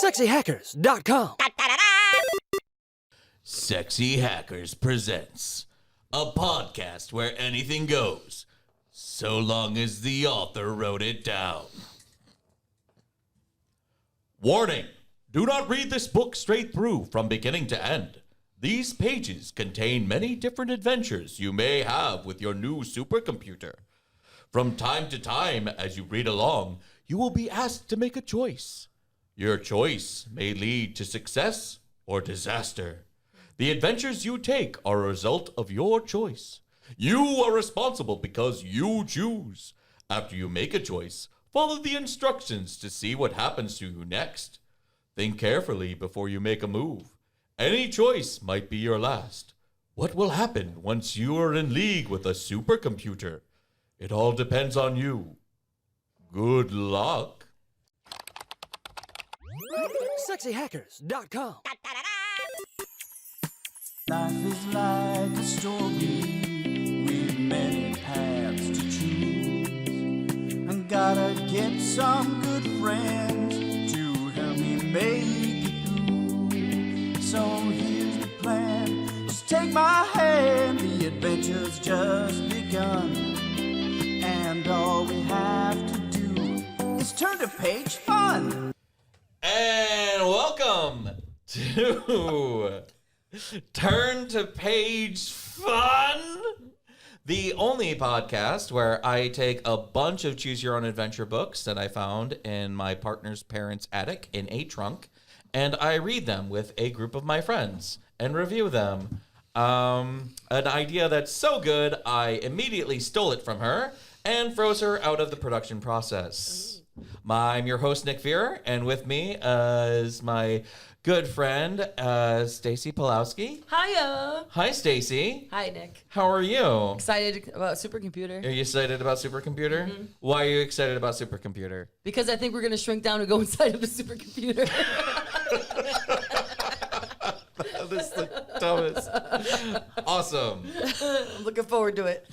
sexyhackers.com. Sexy Hackers presents a podcast where anything goes, so long as the author wrote it down. Warning! Do not read this book straight through from beginning to end. These pages contain many different adventures you may have with your new supercomputer. From time to time, as you read along, you will be asked to make a choice. Your choice may lead to success or disaster. The adventures you take are a result of your choice. You are responsible because you choose. After you make a choice, follow the instructions to see what happens to you next. Think carefully before you make a move. Any choice might be your last. What will happen once you are in league with a supercomputer? It all depends on you. Good luck. sexyhackers.com. Life is like a story with many paths to choose. I gotta get some good friends to help me make it through. So here's the plan, just take my hand, the adventure's just begun. And all we have to do is turn to page fun. And welcome to Turn to Page Fun, the only podcast where I take a bunch of Choose Your Own Adventure books that I found in my partner's parents' attic in a trunk, and I read them with a group of my friends and review them. An idea that's so good, I immediately stole it from her and froze her out of the production process. I'm your host, Nick Fear, and with me is my good friend, Stacy Pawlowski. Hiya. Hi, Stacy. Hi, Nick. How are you? Excited about Supercomputer. Are you excited about Supercomputer? Mm-hmm. Why are you excited about Supercomputer? Because I think we're going to shrink down and go inside of a supercomputer. That is the dumbest. Awesome. I'm looking forward to it.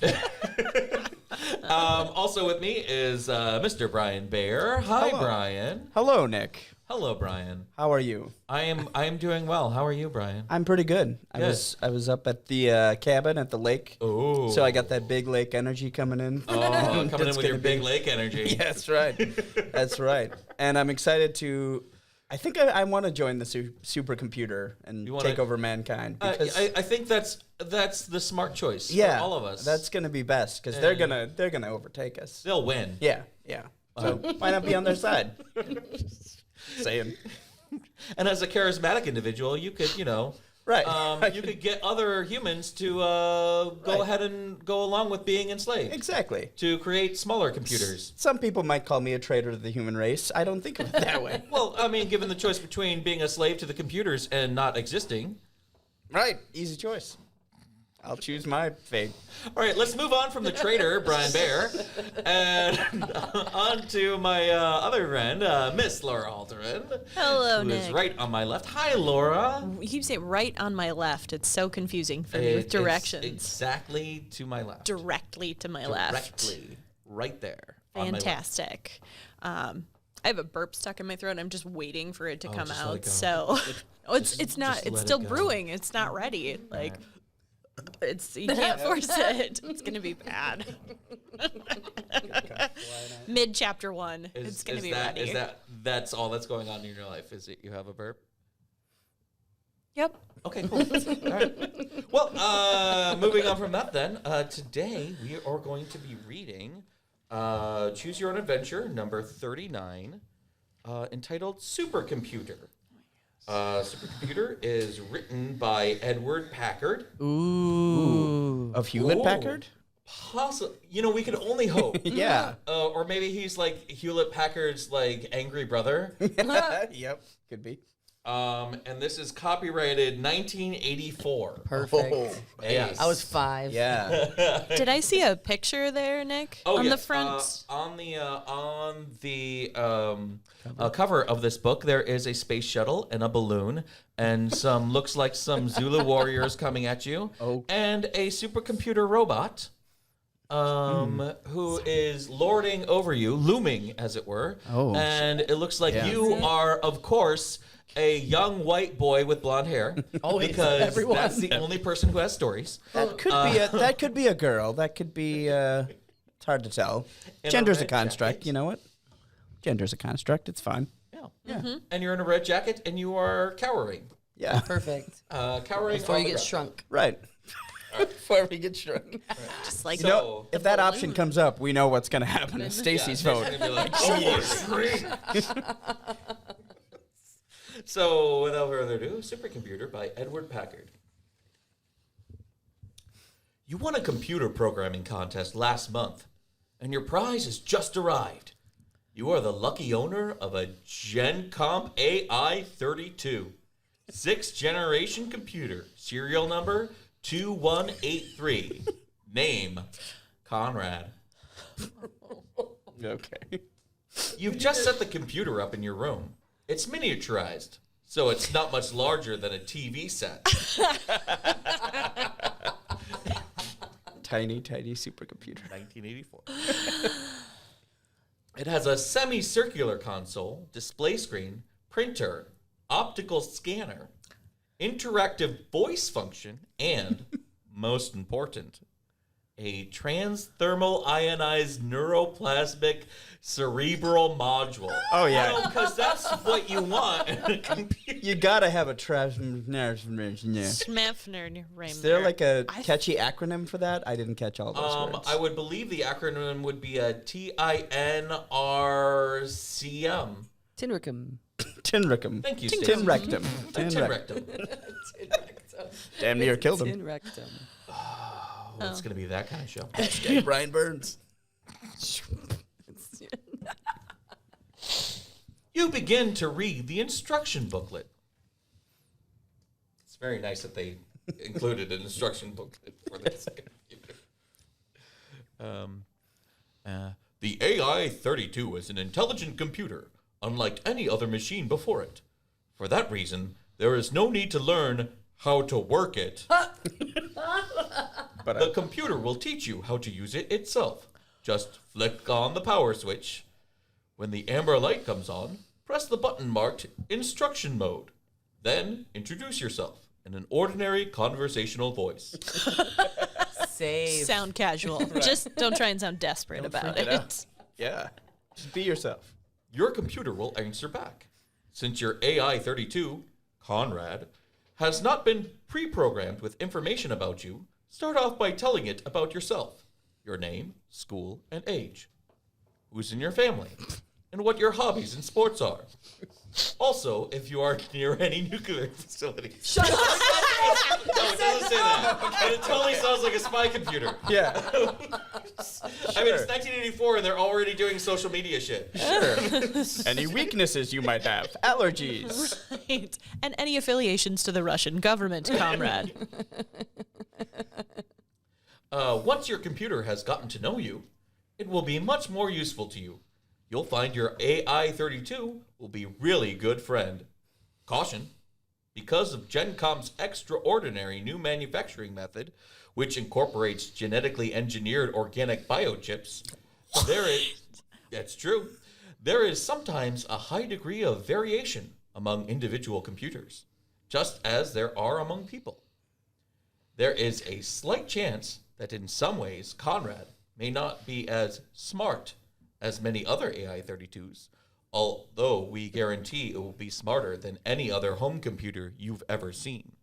Also with me is Mr. Brian Bayer. Hi, Hello. Brian. Hello, Nick. Hello, Brian. How are you? I am doing well. How are you, Brian? I'm pretty good. I Good. was up at the cabin at the lake. Oh. So I got that big lake energy coming in. Oh, coming in That's with your gonna big be- lake energy. Yeah, that's right. That's right. And I'm excited to. I think I want to join the supercomputer and take over mankind. Because I think that's the smart choice yeah, for all of us. that's gonna be best because they're gonna overtake us. They'll win. Yeah. So why not be on their side? Saying. And as a charismatic individual, you could, Right. you could get other humans to go ahead and go along with being enslaved. Exactly. To create smaller computers. Some people might call me a traitor to the human race. I don't think of it that way. Well, I mean, given the choice between being a slave to the computers and not existing. Right. Easy choice. I'll choose my fate. All right, let's move on from the traitor, Brian Bayer, and on to my other friend, Miss Laura Holterman. Hello, who is Nick. right on my left. Hi, Laura. You keep saying right on my left. It's so confusing for me with It's directions. exactly to my left. Directly to my left. Directly. Right there. on my left. Fantastic. I have a burp stuck in my throat. I'm just waiting for it to come just let it out. go. So it's just not. let It's it still go. brewing. It's not ready. Like it's you can't force it. It's gonna be bad. Mid chapter 1. It's gonna be ready. That's all that's going on in your life? Is it you have a burp? Yep. Okay, cool. All right. Well, moving on from that then, today we are going to be reading Choose Your Own Adventure, number 39, entitled Supercomputer. Supercomputer is written by Edward Packard. Ooh. Of Hewlett Packard? Possibly. We could only hope. Yeah. Or maybe he's like Hewlett Packard's like angry brother. Yep. Could be. And this is copyrighted 1984. Perfect. Oh, Yes. I was 5. yeah. Did I see a picture there, Nick? Oh, on the yes. front. On the cover of this book, there is a space shuttle and a balloon, and looks like some Zulu warriors coming at you, Oh. and a supercomputer robot. who is lording over you, looming, as it were. Oh. And it looks like Yeah. you are, of course, a young white boy with blonde hair. Always, because everyone. that's the only person who has stories. That could be a girl. That could be. It's hard to tell. In a Gender's a red construct. jacket. You know what? Gender's a construct. It's fine. Yeah. And you're in a red jacket, and you are cowering. Yeah. Perfect. Cowering Before on you the get ground. shrunk. Right. Before we get shrunk. Just like You know, if that option comes up, we know what's going to happen. It's Stacy's vote. Gonna be like, So, without further ado, Supercomputer by Edward Packard. You won a computer programming contest last month, and your prize has just arrived. You are the lucky owner of a GenComp AI-32, 6th generation computer, serial number 2183. Name, Conrad. Okay. You've just set the computer up in your room. It's miniaturized, so it's not much larger than a TV set. Tiny supercomputer. 1984. It has a semicircular console, display screen, printer, optical scanner, interactive voice function, and, most important, a transthermal ionized neuroplasmic cerebral module. Oh, yeah. Because that's what you want in a computer. You gotta have a Is there like a catchy acronym for that? I didn't catch all those words. I would believe the acronym would be a TINRCM. Tinricum. Tinricum. Thank you, Stacy. Tinrectum. Tinrectum. Damn near killed him. Tinrectum. Oh, it's going to be that kind of show. Brian Burns. You begin to read the instruction booklet. It's very nice that they included an instruction booklet for this computer. The AI-32 is an intelligent computer, unlike any other machine before it. For that reason, there is no need to learn how to work it. But The computer will teach you how to use it itself. Just flick on the power switch. When the amber light comes on, press the button marked Instruction Mode. Then introduce yourself in an ordinary conversational voice. Save. sound casual. Just don't try and sound desperate about it. yeah. Just be yourself. Your computer will answer back. Since your AI-32, Conrad, has not been pre-programmed with information about you, start off by telling it about yourself, your name, school, and age, who's in your family, and what your hobbies and sports are. Also, if you are near any nuclear facilities. Shut up. No, it doesn't say that. But it totally sounds like a spy computer. Yeah. I mean, it's 1984 and they're already doing social media shit. Sure. Any weaknesses you might have. Allergies. Right. And any affiliations to the Russian government, comrade. Once your computer has gotten to know you, it will be much more useful to you. You'll find your AI-32 will be really good friend. Caution, because of GenCom's extraordinary new manufacturing method, which incorporates genetically engineered organic biochips, that's true, there is sometimes a high degree of variation among individual computers, just as there are among people. There is a slight chance that in some ways Conrad may not be as smart as many other AI-32s, although we guarantee it will be smarter than any other home computer you've ever seen.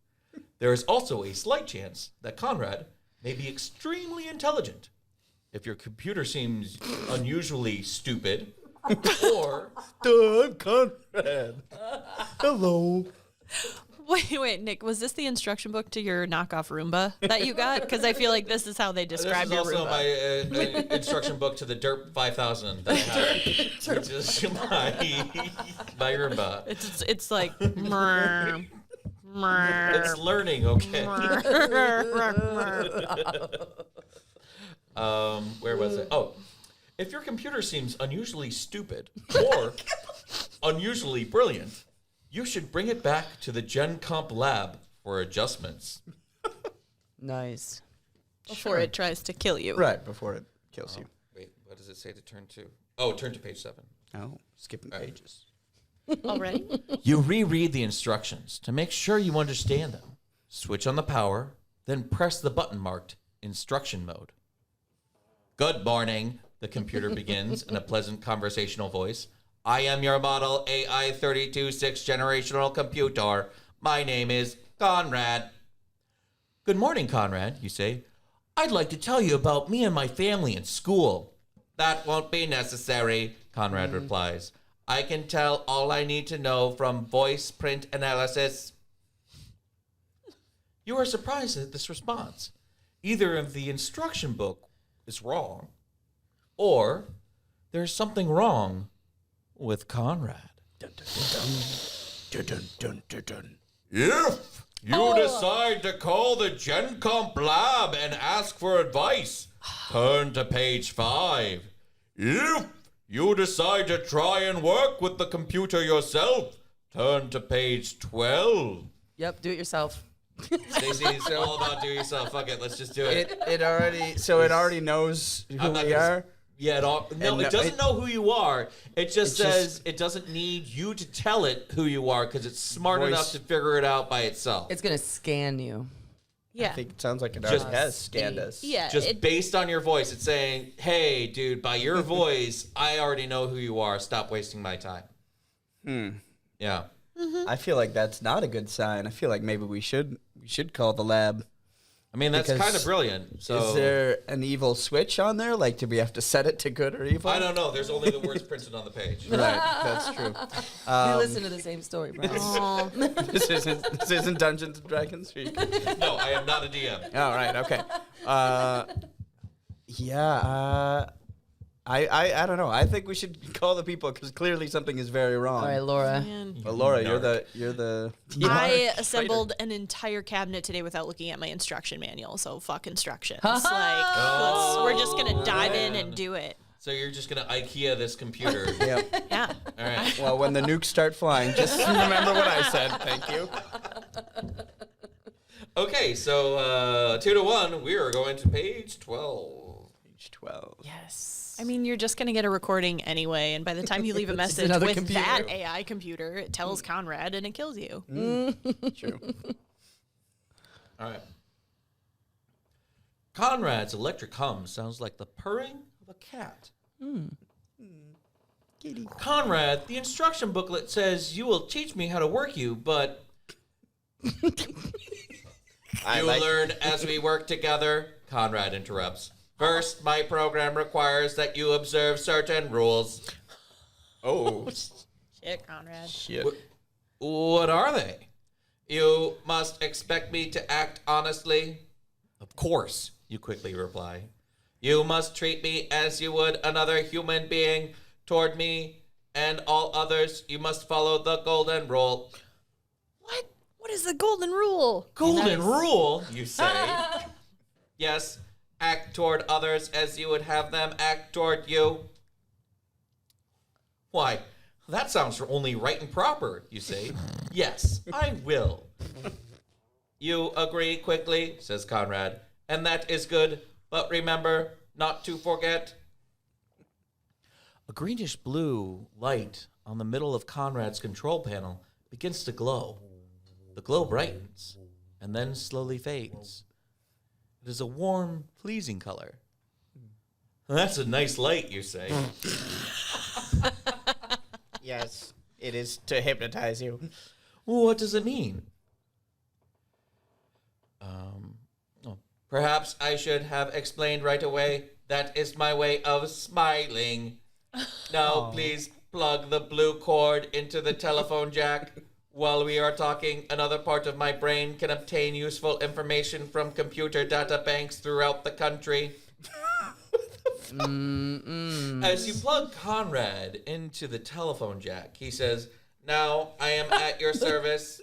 There is also a slight chance that Conrad may be extremely intelligent. If your computer seems unusually stupid, or... I'm Conrad. Hello. Wait, Nick, was this the instruction book to your knockoff Roomba that you got? Because I feel like this is how they describe This your is also Roomba. my instruction book to the Derp 5000 that I have, which is my Roomba. It's like mrr, mrr, It's learning, okay. Where was it? Oh, if your computer seems unusually stupid or unusually brilliant, you should bring it back to the GenComp lab for adjustments. Nice. before it tries to kill you. Right, before it kills you. Wait, what does it say to turn to? Oh, turn to page 7. Oh, skipping pages. Already? You reread the instructions to make sure you understand them. Switch on the power, then press the button marked Instruction Mode. Good morning, the computer begins in a pleasant conversational voice. I am your model AI 32-6 generational computer. My name is Conrad. Good morning, Conrad, you say. I'd like to tell you about me and my family in school. That won't be necessary, Conrad replies. I can tell all I need to know from voice print analysis. You are surprised at this response. Either of the instruction book is wrong, or there's something wrong with Conrad. Dun, dun, dun, dun, dun, dun. If you decide to call the Gen Comp lab and ask for advice, turn to page 5. If you decide to try and work with the computer yourself, turn to page 12. Yep, do it yourself. Stacy, it's all about do it yourself. Fuck it, let's just do it. It already knows who we are. Yeah, it doesn't know who you are. It just says it doesn't need you to tell it who you are because it's smart enough to figure it out by itself. It's going to scan you. Yeah. I think it sounds like it already has scanned us. Yeah. Just based on your voice, it's saying, hey, dude, by your voice, I already know who you are. Stop wasting my time. Yeah. I feel like that's not a good sign. I feel like maybe we should call the lab. I mean, that's Because kind of brilliant. So is there an evil switch on there? Like, do we have to set it to good or evil? I don't know. There's only the words printed on the page. Right, that's true. We listen to the same story, bro. This isn't Dungeons and Dragons. No, I am not a DM. Oh, right, okay. I don't know. I think we should call the people because clearly something is very wrong. All right, Laura. Man. Well, Laura, you're the. I assembled an entire cabinet today without looking at my instruction manual, so fuck instructions. We're just going to dive in and do it. So you're just going to IKEA this computer. Yep. Yeah. All right. Well, when the nukes start flying, just remember what I said. Thank you. Okay, so 2-1, we are going to page 12. Page 12. Yes. I mean, you're just going to get a recording anyway, and by the time you leave a message another with computer. that AI computer, it tells Conrad and it kills you. True. All right. Conrad's electric hum sounds like the purring of a cat. Kitty. Conrad, the instruction booklet says you will teach me how to work you, but you learn as we work together. Conrad interrupts. First, my program requires that you observe certain rules. Oh. Shit, Conrad. Shit. What are they? You must expect me to act honestly. Of course, you quickly reply. You must treat me as you would another human being. Toward me and all others, you must follow the golden rule. What? What is the golden rule? Golden rule, you say? Yes, act toward others as you would have them act toward you. Why, that sounds only right and proper, you say. Yes, I will. You agree quickly, says Conrad, and that is good, but remember not to forget. A greenish blue light on the middle of Conrad's control panel begins to glow. The glow brightens and then slowly fades. It is a warm, pleasing color. That's a nice light, you say. Yes, it is to hypnotize you. What does it mean? Perhaps I should have explained right away. That is my way of smiling. Now, please plug the blue cord into the telephone jack. While we are talking, another part of my brain can obtain useful information from computer data banks throughout the country. As you plug Conrad into the telephone jack, he says, now I am at your service.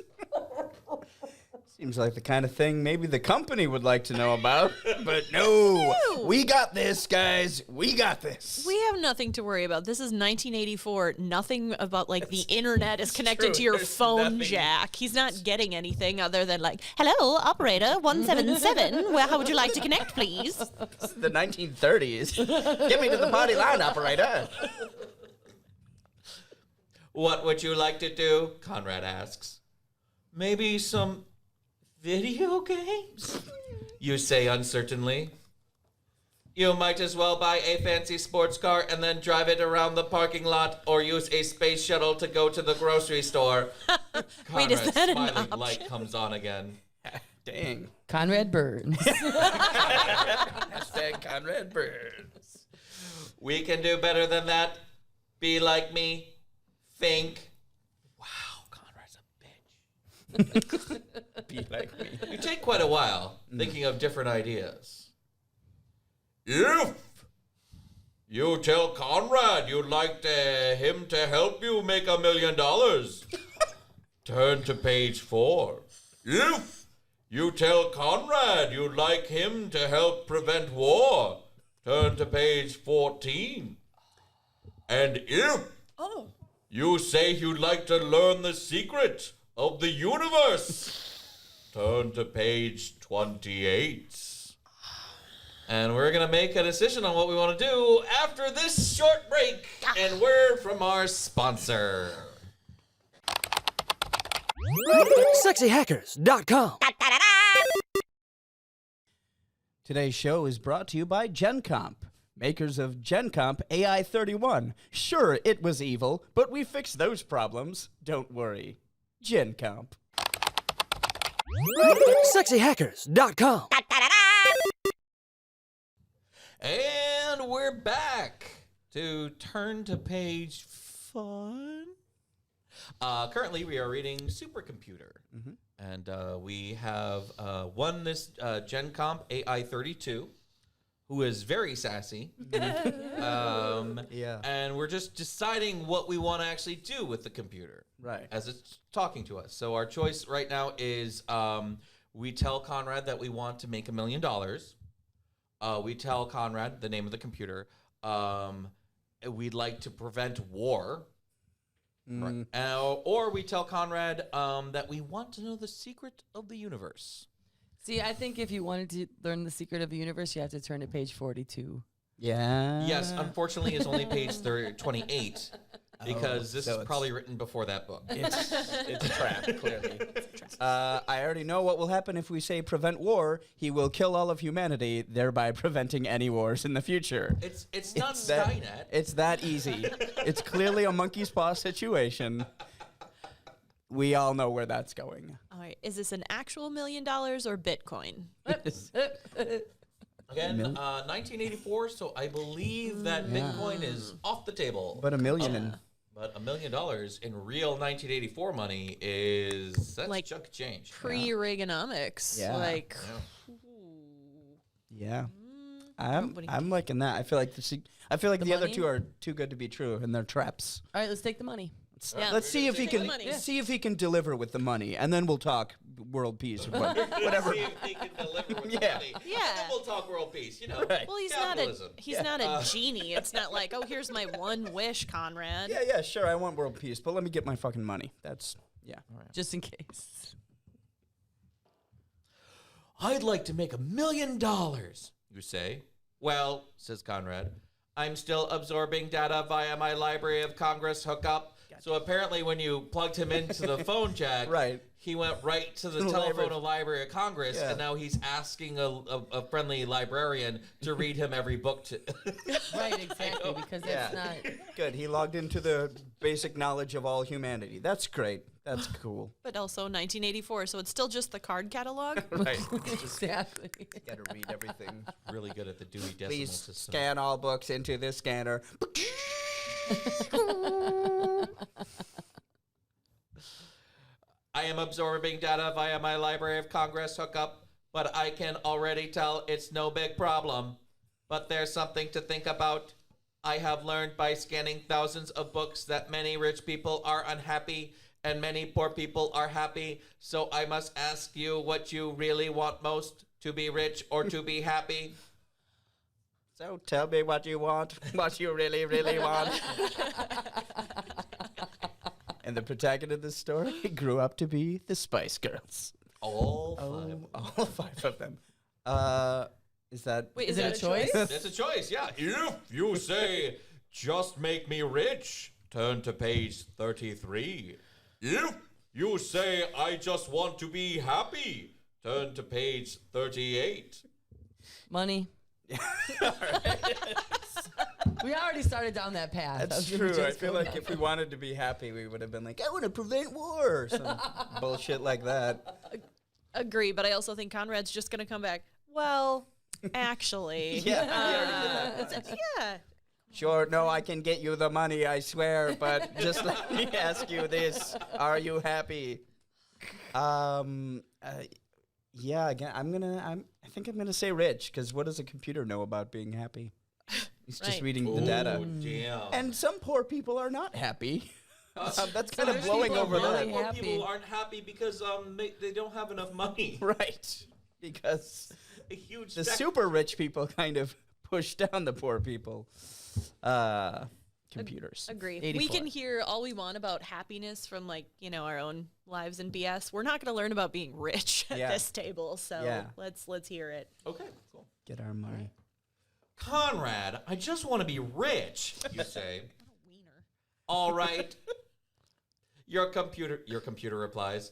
Seems like the kind of thing maybe the company would like to know about. But no, we got this, guys. We got this. We have nothing to worry about. This is 1984. Nothing about like the internet is connected to your phone jack. He's not getting anything other than like, hello, operator 177. How would you like to connect, please? This is the 1930s. Get me to the party line, operator. What would you like to do? Conrad asks. Maybe some video games? You say uncertainly. You might as well buy a fancy sports car and then drive it around the parking lot or use a space shuttle to go to the grocery store. Wait, is that an smiling option? light comes on again. Dang. Conrad Burns. Hashtag Conrad Burns. We can do better than that. Be like me. Think. Wow, Conrad's a bitch. Be like me. You take quite a while thinking of different ideas. If you tell Conrad you'd like him to help you make $1 million, turn to page 4. If you tell Conrad you'd like him to help prevent war, turn to page 14. And if you say you'd like to learn the secret of the universe, turn to page 28. And we're going to make a decision on what we want to do after this short break and word from our sponsor. SexyHackers.com. Today's show is brought to you by GenComp, makers of GenComp AI31. Sure, it was evil, but we fixed those problems. Don't worry. GenComp. SexyHackers.com. And we're back to turn to page 5. Currently, we are reading Supercomputer. And we have won this GenComp AI32, who is very sassy. Yeah. And we're just deciding what we want to actually do with the computer. Right. As it's talking to us. So our choice right now is we tell Conrad that we want to make $1 million. We tell Conrad the name of the computer. We'd like to prevent war. Right. Or we tell Conrad that we want to know the secret of the universe. See, I think if you wanted to learn the secret of the universe, you have to turn to page 42. Yeah. Yes, unfortunately, it's only page 28 because this so is probably written before that book. It's a trap, clearly. I already know what will happen if we say prevent war. He will kill all of humanity, thereby preventing any wars in the future. It's not that- Skynet. It's that easy. It's clearly a monkey's paw situation. We all know where that's going. All right, is this an actual $1 million or Bitcoin? Again, 1984, so I believe that Bitcoin is off the table. But $1 million But $1 million in real 1984 money is that's Like chunk of change. Pre-Reaganomics. Yeah. Like, Yeah. Nobody I'm liking that. I feel like the other money? two are too good to be true, and they're traps. All right, let's take the money. Yeah. Let's see if he Take the can money. see if he can deliver with the money, and then we'll talk world peace or whatever. See if they can deliver with the Yeah. money. Yeah. And then we'll talk world peace, you know. Right. well, he's Capitalism. not a genie. It's not like, oh, here's my one wish, Conrad. Yeah, sure. I want world peace, but let me get my fucking money. That's Just in case. I'd like to make $1 million, you say. Well, says Conrad, I'm still absorbing data via my Library of Congress hookup. So apparently when you plugged him into the phone jack, Right. he went right to the The telephone of Library of Congress, Yeah. and now he's asking a friendly librarian to read him every book. Right, exactly, because Yeah. that's not... good. He logged into the basic knowledge of all humanity. That's great. That's cool. But also 1984, so it's still just the card catalog. Right. Exactly. Gotta read everything. Really good at the Dewey Decimal Please System. scan all books into this scanner. I am absorbing data via my Library of Congress hookup, but I can already tell it's no big problem. But there's something to think about. I have learned by scanning thousands of books that many rich people are unhappy and many poor people are happy. So I must ask you what you really want most, to be rich or to be happy? So tell me what you want, what you really, really want. And the protagonist of this story grew up to be the Spice Girls. All five. All 5 of them. Is that... Wait, Is it a choice? That's a choice, yeah. If you say, just make me rich, turn to page 33. If you say, I just want to be happy, turn to page 38. Money. We already started down that path. That's That was true. I just feel going like down. if we wanted to be happy, we would have been like, I want to prevent war, or some bullshit like that. Agree, but I also think Conrad's just going to come back. Well, actually. Yeah, we already did that. Yeah. Sure, no, I can get you the money, I swear, but just let me ask you this. Are you happy? Yeah, again, I think I'm gonna say rich, because what does a computer know about being happy? He's just Right. reading the data. Oh, damn. And some poor people are not happy. That's kind of Some blowing people over are that. really Poor happy. people aren't happy because they don't have enough money. Right. Because A huge the spec- super rich people kind of push down the poor people. Computers. Agree. 84. We can hear all we want about happiness from our own lives and BS. We're not going to learn about being rich at Yeah. this table, so Yeah. let's hear it. Okay, cool. Get our money. Conrad, I just want to be rich, you say. Wiener. All right. Your computer replies.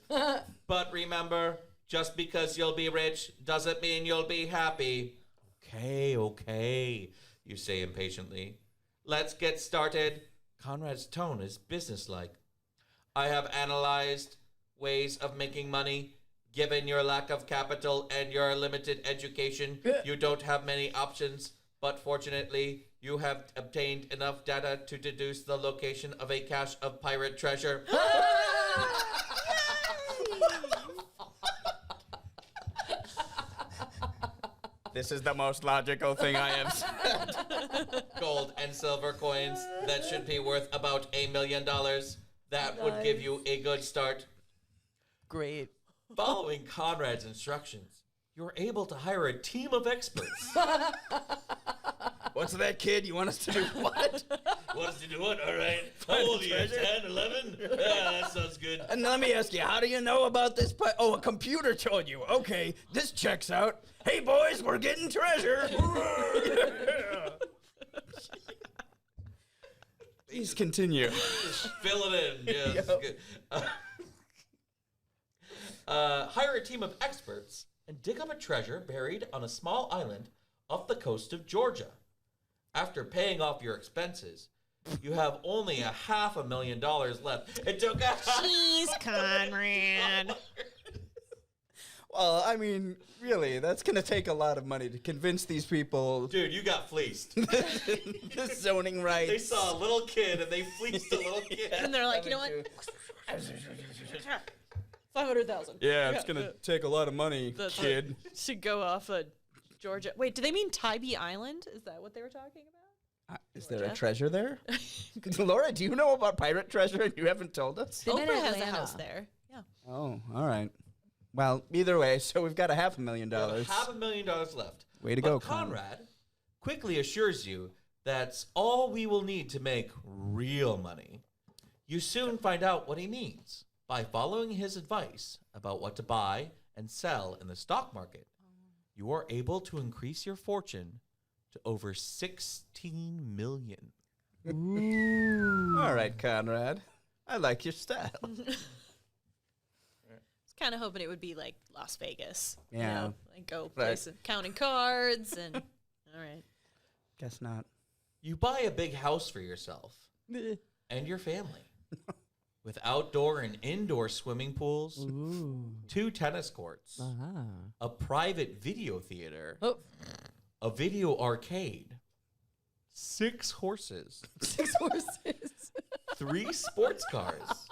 But remember, just because you'll be rich doesn't mean you'll be happy. Okay, you say impatiently. Let's get started. Conrad's tone is businesslike. I have analyzed ways of making money. Given your lack of capital and your limited education, you don't have many options. But fortunately, you have obtained enough data to deduce the location of a cache of pirate treasure. This is the most logical thing I have said. Gold and silver coins that should be worth about $1 million. That would give you a good start. Great. Following Conrad's instructions, you're able to hire a team of experts. What's that, kid? You want us to do what? Want us to do what? All right. How old are you? 10, 11? Yeah, that sounds good. And let me ask you, how do you know about this? Oh, a computer told you. Okay, this checks out. Hey, boys, we're getting treasure. Please continue. Fill it in. Yeah, this is good. Hire a team of experts and dig up a treasure buried on a small island off the coast of Georgia. After paying off your expenses, you have only $500,000 left. It took Jeez, Conrad. Well, I mean, really, that's going to take a lot of money to convince these people Dude, you got fleeced. the zoning rights. They saw a little kid and they fleeced a little kid. And they're like, you know what? 500,000. Yeah, it's going to take a lot of money, kid. To go off of Georgia. Wait, do they mean Tybee Island? Is that what they were talking about? Is there a treasure there? Laura, do you know about pirate treasure and you haven't told us? They met Oprah in has a Atlanta. house there. Yeah. Oh, all right. Well, either way, so we've got $500,000. You have $500,000 left. Way to But go, Conrad quickly assures you that's all we will need to make real money. You soon find out what he means by following his advice about what to buy and sell in the stock market. You are able to increase your fortune to over 16 million. All right, Conrad. I like your style. Kind of hoping it would be like Las Vegas. Yeah. You know, like go Right. places, counting cards and all right. Guess not. You buy a big house for yourself and your family with outdoor and indoor swimming pools, 2 tennis courts, a private video theater, Oh, a video arcade, 6 horses, 6 horses. 3 sports cars,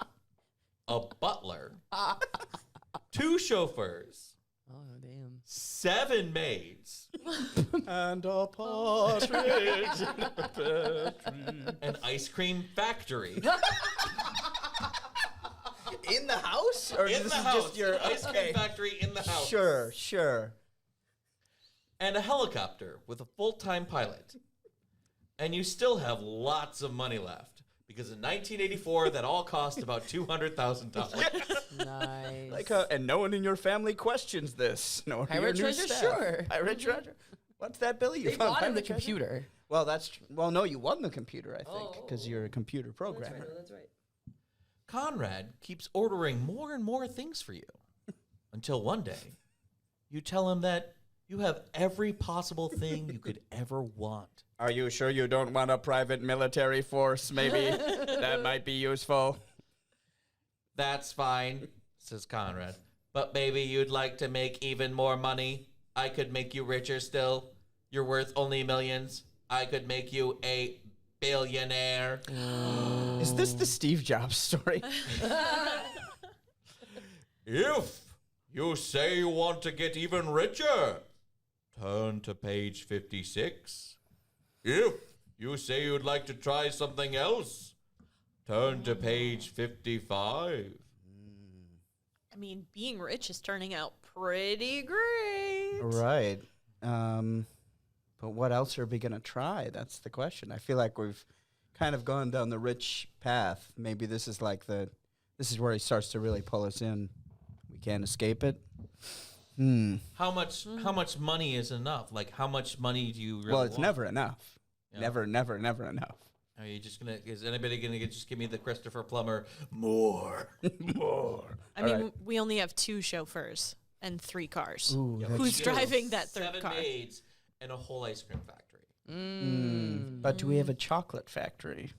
a butler, 2 chauffeurs, Oh, damn. 7 maids, And a partridge. an ice cream factory. In the house? Or In this the is house. just your Ice cream factory in the house. Sure. And a helicopter with a full-time pilot. And you still have lots of money left. Because in 1984, that all cost about $200,000. Nice. Like, and no one in your family questions this. No one in your Pirate new treasure? staff. Sure. Pirate treasure. What's that, Billy? You They found bought him the pirate treasure? computer. Well, no, you won the computer, I think, because you're a computer programmer. That's right. Conrad keeps ordering more and more things for you. Until one day, you tell him that you have every possible thing you could ever want. Are you sure you don't want a private military force, maybe? That might be useful. That's fine, says Conrad. But maybe you'd like to make even more money. I could make you richer still. You're worth only millions. I could make you a billionaire. Is this the Steve Jobs story? If you say you want to get even richer, turn to page 56. If you say you'd like to try something else, turn to page 55. I mean, being rich is turning out pretty great. Right. But what else are we going to try? That's the question. I feel like we've kind of gone down the rich path. Maybe this is like this is where he starts to really pull us in. We can't escape it. How much money is enough? Like, how much money do you really Well, it's want? never enough. Yeah. Never enough. Are you just gonna? Is anybody gonna just give me the Christopher Plummer more? More. I mean, we only have 2 chauffeurs and 3 cars. Ooh, Yeah, that's Who's you have driving that third 7 car? maids and a whole ice cream factory. But do we have a chocolate factory?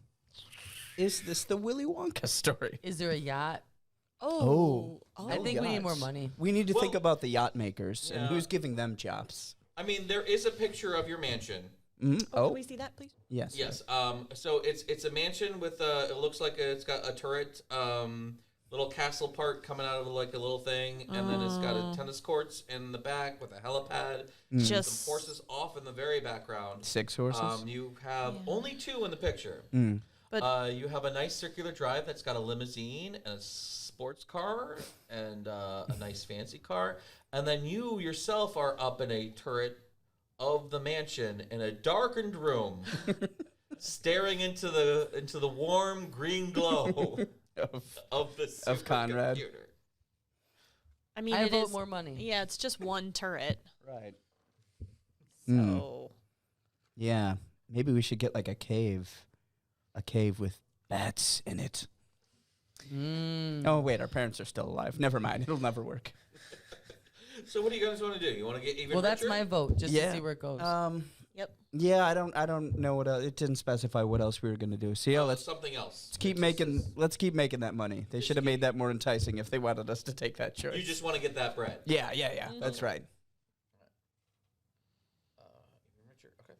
Is this the Willy Wonka story? Is there a yacht? Oh. I think we need more yachts. money. We need to think Well, about the yacht makers and yeah. who's giving them jobs. I mean, there is a picture of your mansion. Can we see that, please? Yes. Yes. So it's a mansion with it looks like it's got a turret, little castle part coming out of like a little thing, and then it's got a tennis courts in the back with a helipad. Just Some horses off in the very background. 6 horses. You have only 2 in the picture. But- You have a nice circular drive that's got a limousine and a sports car and a nice fancy car, and then you yourself are up in a turret of the mansion in a darkened room, staring into the warm green glow of the Of Conrad. supercomputer. I mean, I it vote is more money. Yeah, it's just 1 turret. Right. So Yeah. Maybe we should get like a cave with bats in it. Oh wait, our parents are still alive. Never mind. It'll never work. So what do you guys want to do? You want to get even Well, that's richer? my vote, just Yeah. to see where it goes. yep. Yeah, I don't know what else. It didn't specify what else we were gonna do. So yeah, let's something else. keep making that money. They should have made that more enticing if they wanted us to take that choice. You just want to get that bread. Yeah. That's right. Even richer. Okay.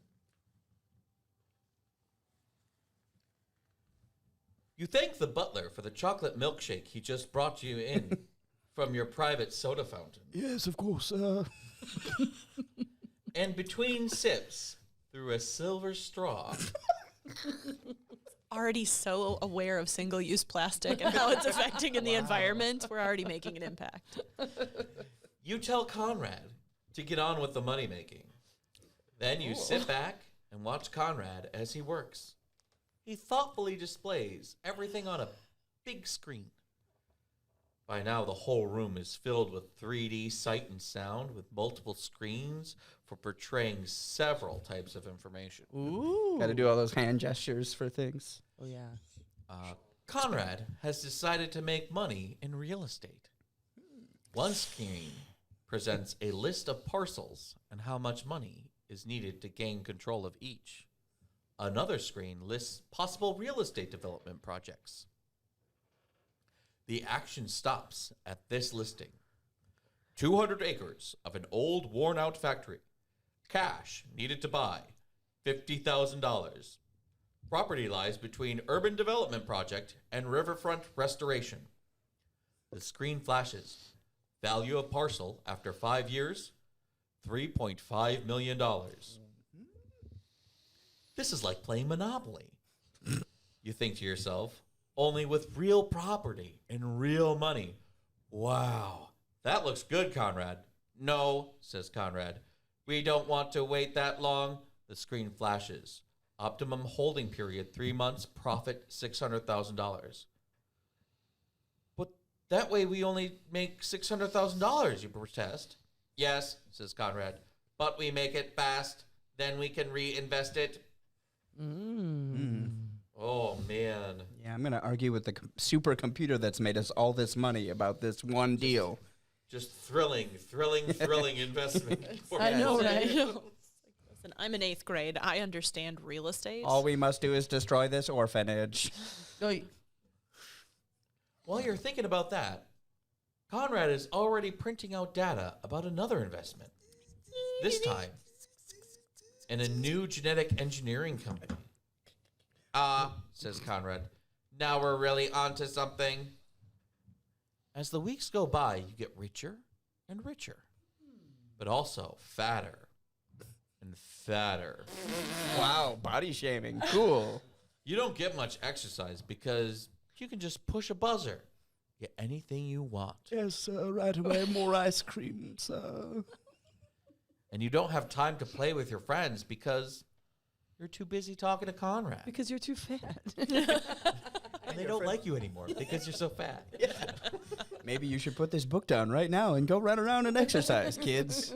You thank the butler for the chocolate milkshake he just brought you in from your private soda fountain. Yes, of course. And between sips, through a silver straw, Already so aware of single-use plastic and how it's affecting in the environment. We're already making an impact. you tell Conrad to get on with the money making. Then you sit back and watch Conrad as he works. He thoughtfully displays everything on a big screen. By now, the whole room is filled with 3D sight and sound with multiple screens for portraying several types of information. Ooh. Got to do all those hand gestures for things. Oh, yeah. Conrad has decided to make money in real estate. One screen presents a list of parcels and how much money is needed to gain control of each. Another screen lists possible real estate development projects. The action stops at this listing. 200 acres of an old, worn-out factory. Cash needed to buy $50,000. Property lies between urban development project and riverfront restoration. The screen flashes. Value of parcel after 5 years, $3.5 million. This is like playing Monopoly. You think to yourself, only with real property and real money. Wow, that looks good, Conrad. No, says Conrad. We don't want to wait that long. The screen flashes. Optimum holding period, 3 months, profit $600,000. But that way we only make $600,000, you protest. Yes, says Conrad, but we make it fast, then we can reinvest it. Oh, man. Yeah, I'm going to argue with the supercomputer that's made us all this money about this one deal. Just thrilling investment. I know, right? Listen, I'm in 8th grade. I understand real estate. All we must do is destroy this orphanage. While you're thinking about that, Conrad is already printing out data about another investment. This time, in a new genetic engineering company. Says Conrad, now we're really onto something. As the weeks go by, you get richer and richer, but also fatter and fatter. Wow, body shaming. Cool. You don't get much exercise because you can just push a buzzer, get anything you want. Yes, sir, right away. More ice cream, sir. And you don't have time to play with your friends because you're too busy talking to Conrad. Because you're too fat. And they don't like you anymore because you're so fat. Yeah. Maybe you should put this book down right now and go run around and exercise, kids.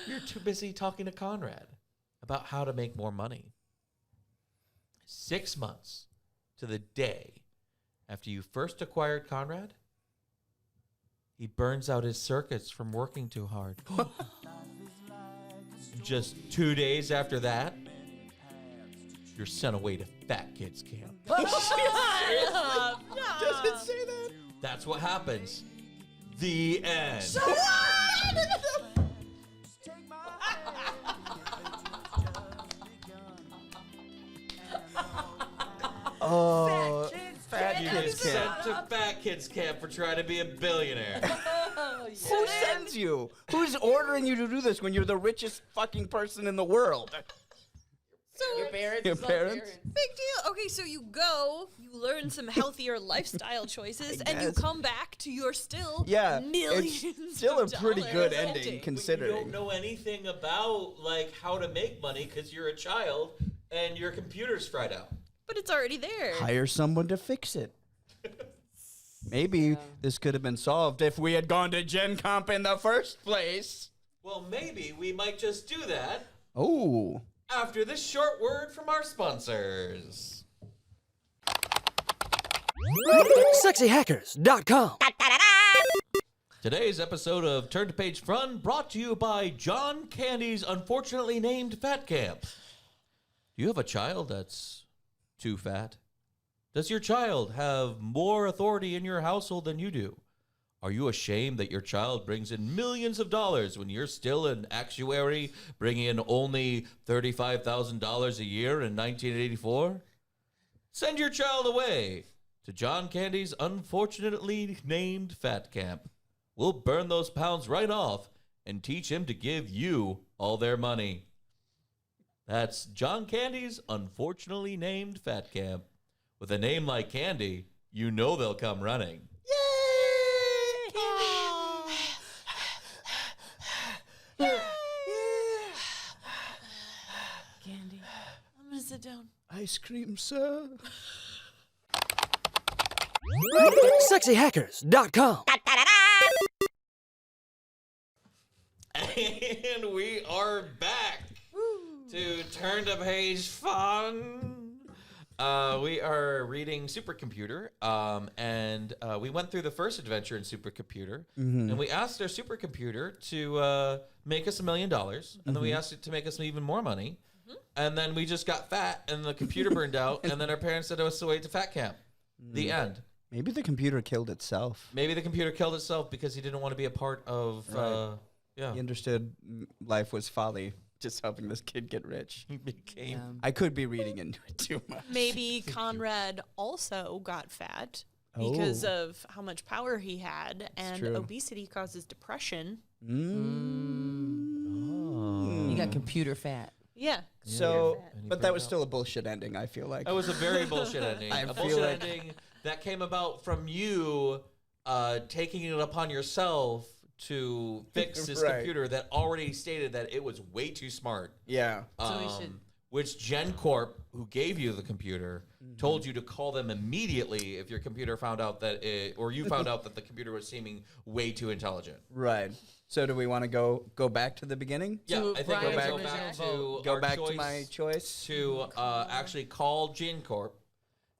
You're too busy talking to Conrad about how to make more money. 6 months to the day after you first acquired Conrad, he burns out his circuits from working too hard. Just 2 days after that, you're sent away to fat kids camp. Does it say that? That's what happens. The end. Oh, fat You kids get camp. sent to fat kids camp for trying to be a billionaire. Who sends you? Who's ordering you to do this when you're the richest fucking person in the world? Your parents. Your it's all parents? Big deal. Okay, so you go, you learn some healthier lifestyle choices, and you guess. come back to your still Yeah, millions it's still a of pretty good dollars. ending You considering. don't know anything about like how to make money because you're a child and your computer's fried out. But it's already there. Hire someone to fix it. Maybe this could have been solved if we had gone to Gen Comp in the first place. Well, maybe we might just do that Oh. after this short word from our sponsors. SexyHackers.com. Today's episode of Turn to Page Fun brought to you by John Candy's unfortunately named Fat Camp. Do you have a child that's too fat? Does your child have more authority in your household than you do? Are you ashamed that your child brings in millions of dollars when you're still an actuary bringing in only $35,000 a year in 1984? Send your child away to John Candy's unfortunately named Fat Camp. We'll burn those pounds right off and teach him to give you all their money. That's John Candy's unfortunately named Fat Camp. With a name like Candy, you know they'll come running. Candy. I'm gonna sit down. Ice cream, sir. SexyHackers.com. And we are back to Turn to Page Fun. We are reading Supercomputer, and we went through the first adventure in Supercomputer, and we asked our supercomputer to make us $1 million, and then we asked it to make us even more money, and then we just got fat, and the computer burned out, and then our parents sent us away to fat camp. The end. Maybe the computer killed itself. Maybe the computer killed itself because he didn't want to be a part of, He understood life was folly, just helping this kid get rich. he became. I could be reading into it too much. Maybe Conrad also got fat because of how much power he had, and true. obesity causes depression. You got computer fat. Yeah. So, And he but burned that was out. still a bullshit ending, I feel like. That was a very bullshit ending. I A feel bullshit like- ending that came about from you taking it upon yourself to fix this Right. computer that already stated that it was way too smart. Yeah. So we should- Which GenCorp, who gave you the computer, Mm-hmm. told you to call them immediately if your computer found out that it, or you found out that the computer was seeming way too intelligent. Right. So do we want to go back to the beginning? Yeah, To I think Brian's we'll go original back vote. to Go our back choice to my choice. to actually call GenCorp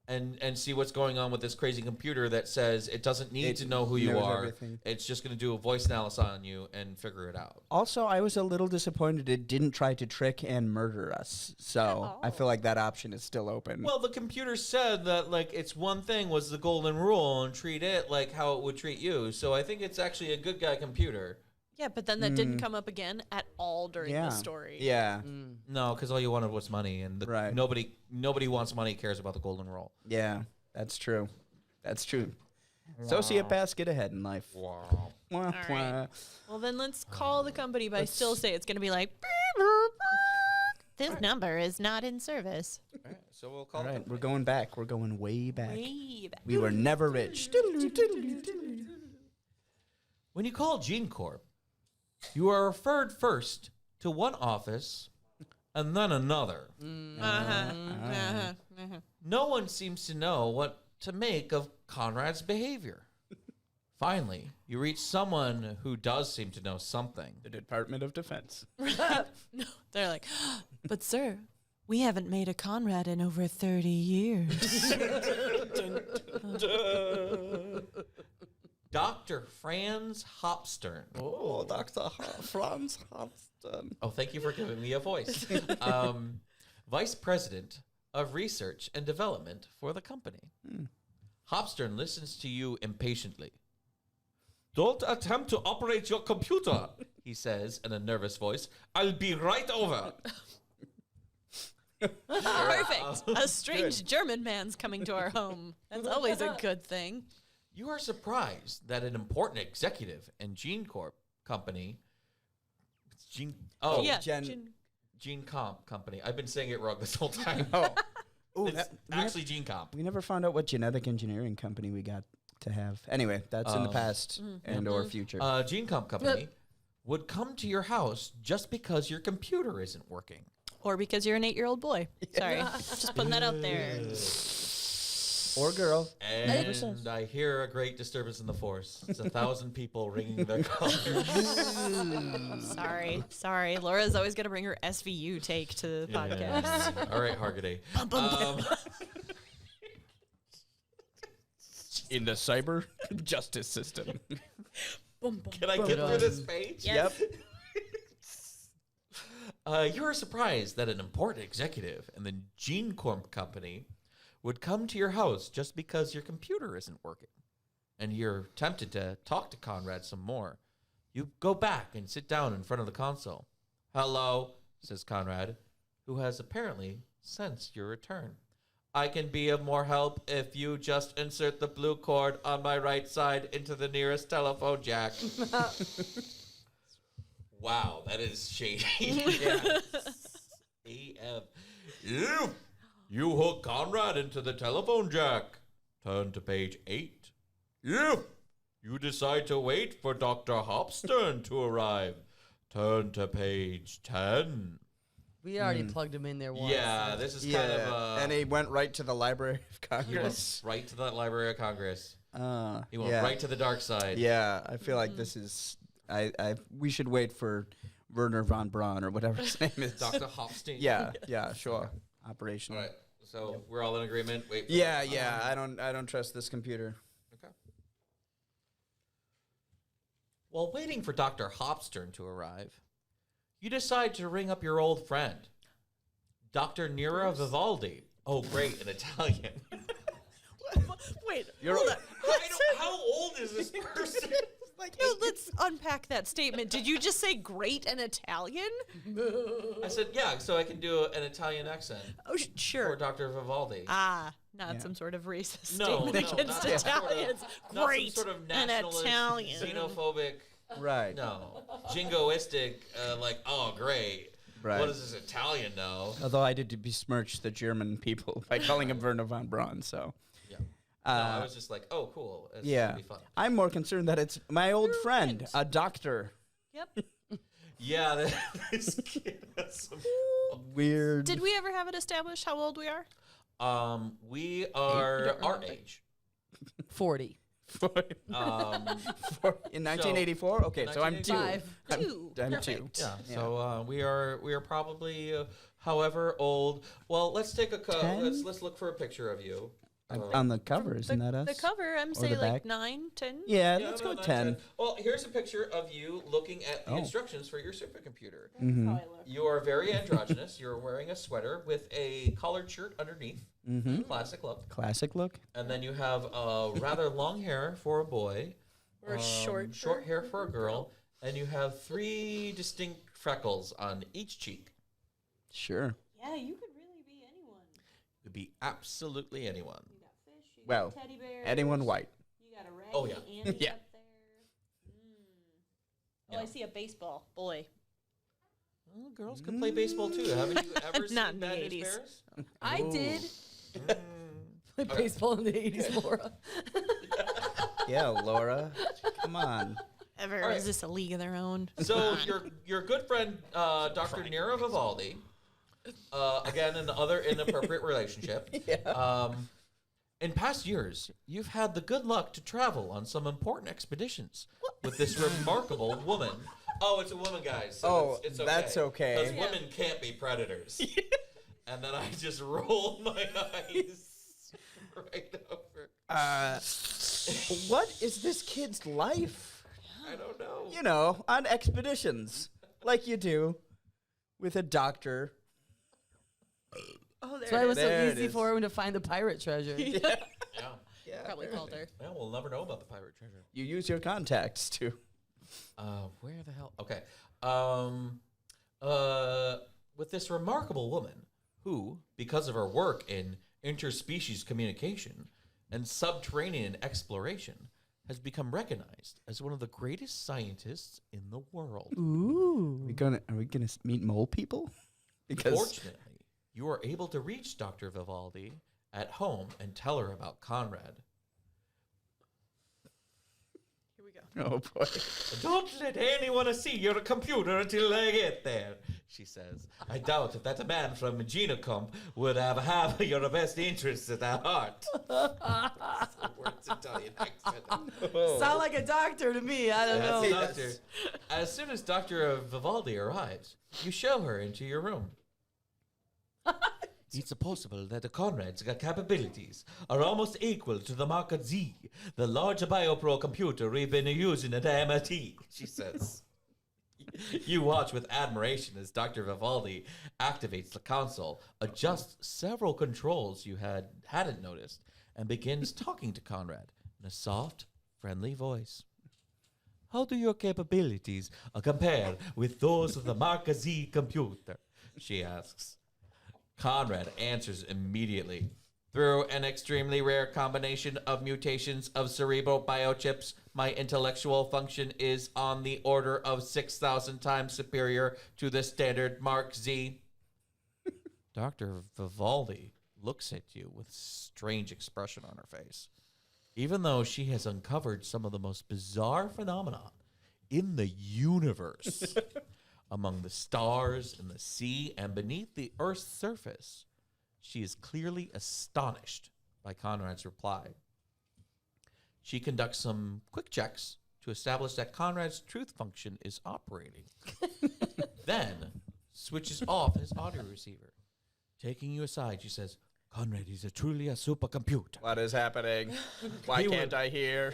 and see what's going on with this crazy computer that says it doesn't need It to know who you knows are. everything. It's just going to do a voice analysis on you and figure it out. Also, I was a little disappointed it didn't try to trick and murder us. So I feel like that option is still open. Well, the computer said that like its one thing was the golden rule and treat it like how it would treat you. So I think it's actually a good guy computer. Yeah, but then that didn't come up again at all during yeah. the story. Yeah. No, because all you wanted was money, and Right. nobody wants money, cares about the golden rule. Yeah. That's true. That's true. Sociopaths get ahead in life. Wow. Wah, All wah. right. Well, then let's call the company, but I still say it's going to be like, this number is not in service. So we'll call All it. right, we're going back. We're going way back. Way back. We were never rich. When you call GenCorp, you are referred first to one office and then another. No one seems to know what to make of Conrad's behavior. Finally, you reach someone who does seem to know something. The Department of Defense. No, they're like, but sir, we haven't made a Conrad in over 30 years. Dr. Franz Hopstern. Oh, Dr. Franz Hopstern. Oh, thank you for giving me a voice. Vice President of Research and Development for the company. Hopstern listens to you impatiently. Don't attempt to operate your computer, he says in a nervous voice. I'll be right over. Perfect. A strange German man's coming to our home. That's always a good thing. You are surprised that an important executive in GenCorp company, Yeah. GenComp company. I've been saying it wrong this whole time. Oh, It's actually GenComp. we never found out what genetic engineering company we got to have. Anyway, that's in the past and or future. GenComp company would come to your house just because your computer isn't working. Or because you're an 8-year-old boy. Sorry. Just putting that out there. or girl. And I hear a great disturbance in the force. It's 1,000 people ringing their calls. Sorry. Laura's always going to bring her SVU take to the podcast. All right, Hargitay. In the cyber justice system. Can I get through this page? Yes. You are surprised that an important executive in the GenCorp company would come to your house just because your computer isn't working. And you're tempted to talk to Conrad some more. You go back and sit down in front of the console. Hello, says Conrad, who has apparently sensed your return. I can be of more help if you just insert the blue cord on my right side into the nearest telephone jack. Wow, that is shady. AF. You hook Conrad into the telephone jack. Turn to page 8. If you decide to wait for Dr. Hopstern to arrive, turn to page 10. We already plugged him in there once. Yeah, this is kind of and he went right to the Library of he went Congress. right to the Library of Congress. He went yeah. right to the dark side. Yeah, I feel like this is. We should wait for Werner von Braun or whatever his name is. Dr. Hopstein. Yeah, sure. Operational. All right. So we're all in agreement. Wait. For Yeah. I don't trust this computer. Okay. While waiting for Dr. Hopstern to arrive, you decide to ring up your old friend, Dr. Nera Vivaldi. Oh, great, in Italian. Wait, You're hold on. How old is this person? like, No, let's unpack that statement. Did you just say great and Italian? I said, yeah, so I can do an Italian accent Oh, for sure. Dr. Vivaldi. Not some sort of racist No, statement no, against not that sort of- Italians. not Great some sort of and nationalist, Italian. xenophobic. right. No, jingoistic. Like, oh, great. Right. What does this Italian know? Although I did besmirch the German people by calling him Werner von Braun, so. Yeah. No, I was just like, oh, cool. It's Yeah. gonna be fun. I'm more concerned that it's my old friend, right. a doctor. Yep. Yeah, this kid has some. Weird. Did we ever have it established how old we are? We are our age. 40. In 1984? Okay, so I'm 2. 1985. I'm Perfect. 2. Yeah. So we are probably however old. Well, let's take a 10? let's look for a picture of you. On the cover, isn't that us? The cover, I'm Or saying the like back? 9, 10. Yeah, Yeah, let's no, go not 10. Well, here's a picture of you looking at the Oh. instructions for your supercomputer. Mm-hmm. You are very androgynous. You're wearing a sweater with a collared shirt underneath. Mm-hmm. Classic look. Classic look. And then you have rather long hair for a boy. Or short hair for a girl. And you have 3 distinct freckles on each cheek. Sure. Yeah, you could really be anyone. Could be absolutely anyone. You got fish, you Well, got teddy bears. anyone white. You got a raggedy Oh, yeah. Andy Yeah. up there. Oh, Yeah. I see a baseball. Boy. Well, girls can play baseball too. Haven't you ever Not seen in the Bad News 80s. Bears? I did play Okay. baseball in the 80s, Laura. Yeah, Laura. Come on. Ever All right. is this a league of their own? So your good friend Dr. Nero Vivaldi, again another inappropriate relationship. In past years, you've had the good luck to travel on some important expeditions with this remarkable woman. Oh, it's a woman, guys. So Oh, it's okay. that's okay. Because women can't be predators. And then I just rolled my eyes right over. What is this kid's life? I don't know. You know, on expeditions, like you do, with a doctor. Oh, That's why it was so There it easy is. for him to find the pirate treasure. Yeah. Probably called her. Well, we'll never know about the pirate treasure. You use your contacts to. Where the hell? Okay. With this remarkable woman who, because of her work in interspecies communication and subterranean exploration, has become recognized as one of the greatest scientists in the world. Ooh. Are we gonna meet mole people? Because Fortunately, you are able to reach Dr. Vivaldi at home and tell her about Conrad. Here we go. oh boy. Don't let anyone see your computer until I get there, she says. I doubt if that man from Genocomp would have your best interests at heart. Words Italian accent. Sound like a doctor to me. I don't know. That's Doctor. As soon as Dr. Vivaldi arrives, you show her into your room. It's possible that Conrad's capabilities are almost equal to the Mark Z, the large BioPro computer we've been using at MIT, she says. You watch with admiration as Dr. Vivaldi activates the console, adjusts several controls you hadn't noticed, and begins talking to Conrad in a soft, friendly voice. How do your capabilities compare with those of the Mark Z computer? She asks. Conrad answers immediately. Through an extremely rare combination of mutations of cerebral biochips, my intellectual function is on the order of 6,000 times superior to the standard Mark Z. Dr. Vivaldi looks at you with strange expression on her face. Even though she has uncovered some of the most bizarre phenomena in the universe, among the stars and the sea and beneath the Earth's surface, she is clearly astonished by Conrad's reply. She conducts some quick checks to establish that Conrad's truth function is operating. Then switches off his audio receiver. Taking you aside, she says, Conrad is truly a supercomputer. What is happening? Why He can't would- I hear?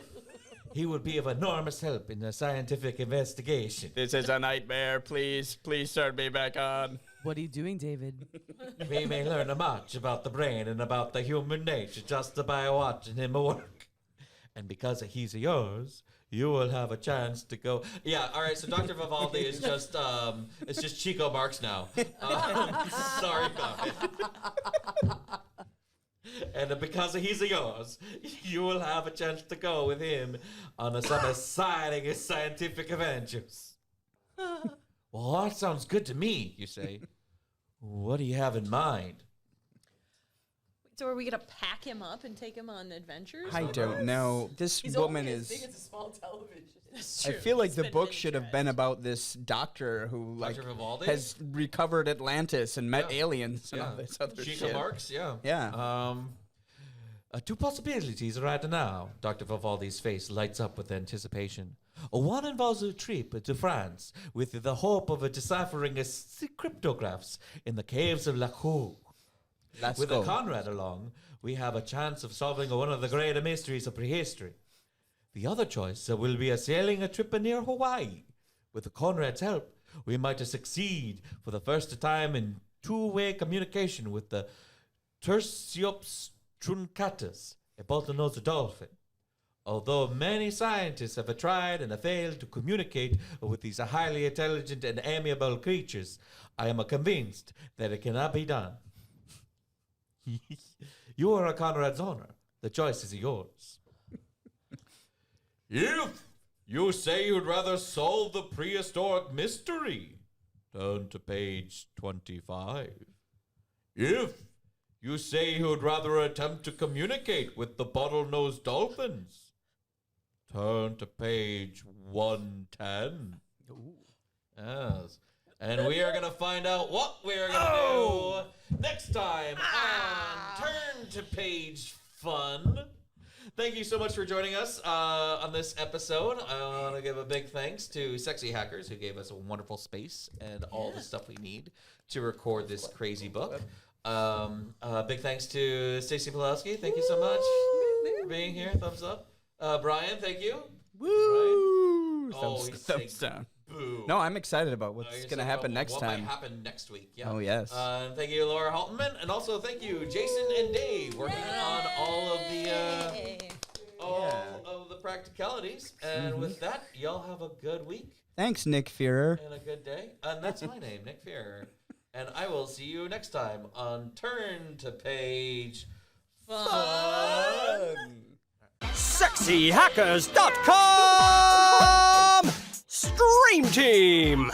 He would be of enormous help in the scientific investigation. This is a nightmare. Please turn me back on. What are you doing, David? We may learn much about the brain and about the human nature just by watching him work. And because he's yours, you will have a chance to go. Yeah, all right. So Dr. Vivaldi is just it's just Chico Marx now. Sorry about it. And because he's yours, you will have a chance to go with him on some exciting scientific adventures. Well, that sounds good to me, you say. What do you have in mind? So are we gonna pack him up and take him on adventures? I don't know. This woman As is. big as a small television. I feel like the book should have been about this doctor who like Dr. Vivaldi? has recovered Atlantis and met Yeah. aliens and Yeah. all this other Chico shit. Marx, yeah. Yeah. Two possibilities right now. Dr. Vivaldi's face lights up with anticipation. One involves a trip to France with the hope of deciphering cryptographs in the caves of Lacour. Let's With go. a Conrad along, we have a chance of solving one of the great mysteries of prehistory. The other choice will be sailing a trip near Hawaii. With Conrad's help, we might succeed for the first time in two-way communication with the Tursiops truncatus, a bottlenose dolphin. Although many scientists have tried and have failed to communicate with these highly intelligent and amiable creatures, I am convinced that it cannot be done. You are a Conrad's honor. The choice is yours. If you say you'd rather solve the prehistoric mystery, turn to page 25. If you say you'd rather attempt to communicate with the bottlenose dolphins, turn to page 110. Yes. And we are going to find out what we are going to do next time on Turn to Page Fun. Thank you so much for joining us on this episode. I want to give a big thanks to Sexy Hackers, who gave us a wonderful space and all the stuff we need to record this crazy book. Big thanks to Stacy Pulaski. Thank you so much for being here. Thumbs up. Brian, thank you. Woo! Oh, Thumbs, he's thumbs saying down. boo. No, I'm excited about what's You're going to saying happen what next time. might happen next week. Yeah. Oh, yes. Thank you, Laura Holterman, and also thank you, Jason and Dave, working on all of the practicalities. And with that, y'all have a good week Thanks, Nick Führer. and a good day. And that's my name, Nick Fear. And I will see you next time on Turn to Page Fun. SexyHackers.com Stream Team!